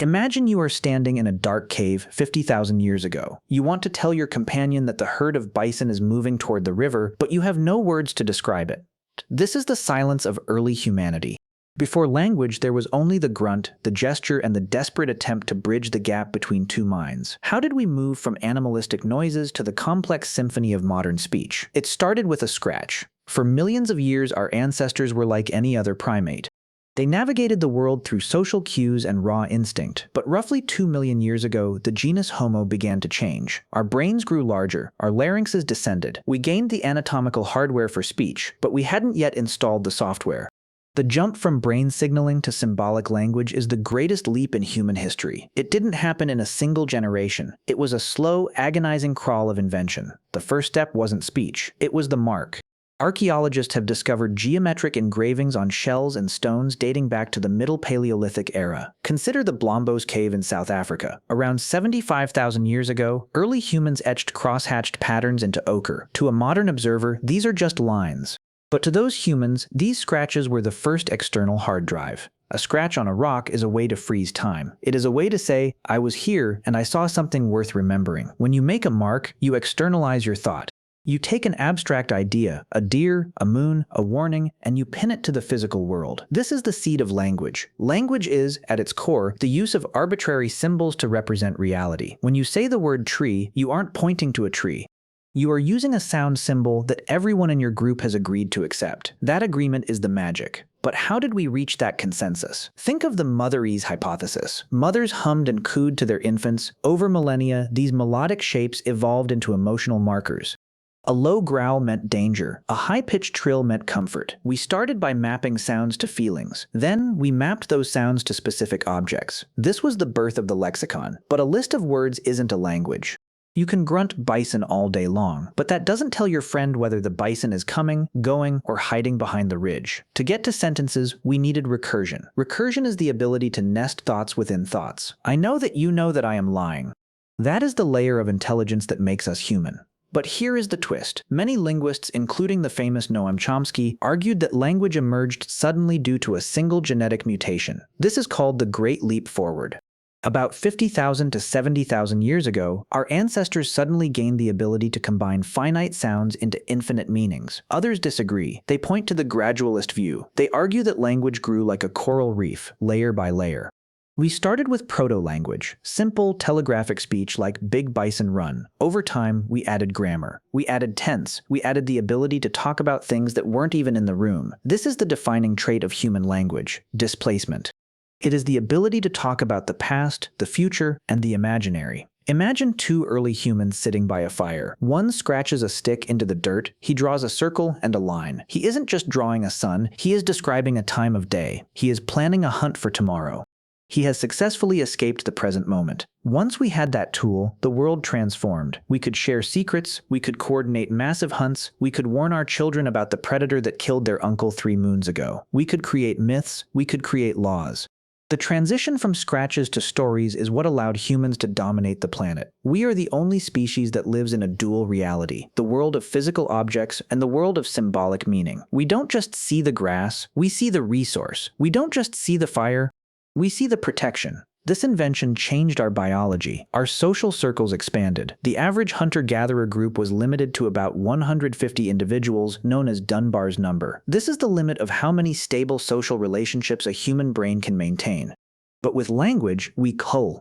Imagine you are standing in a dark cave 50,000 years ago. You want to tell your companion that the herd of bison is moving toward the river, but you have no words to describe it. This is the silence of early humanity. Before language, there was only the grunt, the gesture, and the desperate attempt to bridge the gap between two minds. How did we move from animalistic noises to the complex symphony of modern speech? It started with a scratch. For millions of years, our ancestors were like any other primate. They navigated the world through social cues and raw instinct, but roughly 2 million years ago, the genus Homo began to change. Our brains grew larger, our larynxes descended. We gained the anatomical hardware for speech, but we hadn't yet installed the software. The jump from brain signaling to symbolic language is the greatest leap in human history. It didn't happen in a single generation. It was a slow, agonizing crawl of invention. The first step wasn't speech, it was the mark. Archaeologists have discovered geometric engravings on shells and stones dating back to the Middle Paleolithic era. Consider the Blombos Cave in South Africa. Around 75,000 years ago, early humans etched cross-hatched patterns into ochre. To a modern observer, these are just lines. But to those humans, these scratches were the first external hard drive. A scratch on a rock is a way to freeze time. It is a way to say, I was here and I saw something worth remembering. When you make a mark, you externalize your thought. You take an abstract idea, a deer, a moon, a warning, and you pin it to the physical world. This is the seed of language. Language is, at its core, the use of arbitrary symbols to represent reality. When you say the word tree, you aren't pointing to a tree. You are using a sound symbol that everyone in your group has agreed to accept. That agreement is the magic. But how did we reach that consensus? Think of the motherese hypothesis. Mothers hummed and cooed to their infants. Over millennia, these melodic shapes evolved into emotional markers. A low growl meant danger. A high-pitched trill meant comfort. We started by mapping sounds to feelings. Then, we mapped those sounds to specific objects. This was the birth of the lexicon. But a list of words isn't a language. You can grunt bison all day long, but that doesn't tell your friend whether the bison is coming, going, or hiding behind the ridge. To get to sentences, we needed recursion. Recursion is the ability to nest thoughts within thoughts. I know that you know that I am lying. That is the layer of intelligence that makes us human. But here is the twist. Many linguists, including the famous Noam Chomsky, argued that language emerged suddenly due to a single genetic mutation. This is called the Great Leap Forward. About 50,000 to 70,000 years ago, our ancestors suddenly gained the ability to combine finite sounds into infinite meanings. Others disagree. They point to the gradualist view. They argue that language grew like a coral reef, layer by layer. We started with proto-language, simple telegraphic speech like Big Bison Run. Over time, we added grammar. We added tense. We added the ability to talk about things that weren't even in the room. This is the defining trait of human language, displacement. It is the ability to talk about the past, the future, and the imaginary. Imagine two early humans sitting by a fire. One scratches a stick into the dirt. He draws a circle and a line. He isn't just drawing a sun. He is describing a time of day. He is planning a hunt for tomorrow. He has successfully escaped the present moment. Once we had that tool, the world transformed. We could share secrets, we could coordinate massive hunts, we could warn our children about the predator that killed their uncle 3 moons ago. We could create myths, we could create laws. The transition from scratches to stories is what allowed humans to dominate the planet. We are the only species that lives in a dual reality, the world of physical objects and the world of symbolic meaning. We don't just see the grass, we see the resource. We don't just see the fire, we see the protection. This invention changed our biology. Our social circles expanded. The average hunter-gatherer group was limited to about 150 individuals, known as Dunbar's number. This is the limit of how many stable social relationships a human brain can maintain. But with language, we cull.